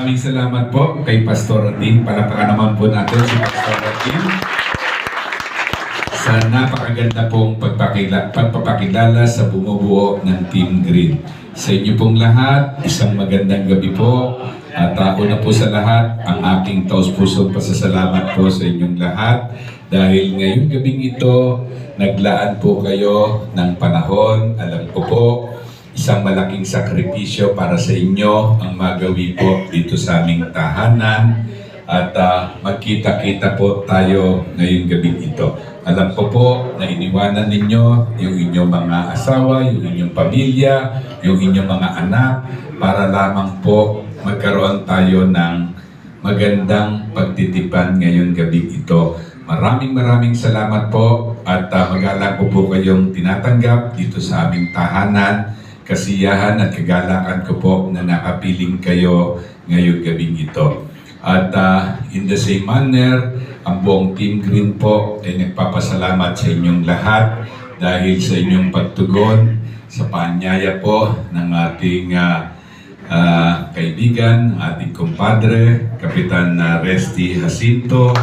Maraming salamat po kay Pastor Atin. Palapakan naman po natin si Pastor Atin sa napakaganda pong pagpapakilala sa bumubuo ng Team Green. Sa inyo pong lahat, isang magandang gabi po. At una po sa lahat, ang aking taos-pusong pasasalamat po sa inyong lahat dahil ngayong gabing ito, naglaan po kayo ng panahon. Alam ko po, isang malaking sakripisyo para sa inyo ang magawi po dito sa aming tahanan at magkita-kita po tayo ngayong gabing ito. Alam ko po na iniwanan ninyo yung inyong mga asawa, yung inyong pamilya, yung inyong mga anak para lamang po magkaroon tayo ng magandang pagtitipan ngayong gabi ito. Maraming salamat po at mag-alala ko po kayong tinatanggap dito sa aming tahanan. Kasiyahan at kagalakan ko po na nakapiling kayo ngayong gabing ito. At in the same manner, ang buong Team Green po ay nagpapasalamat sa inyong lahat dahil sa inyong pagtugon sa paanyaya po ng ating kaibigan, ating kumpadre, Kapitan Resty Jacinto,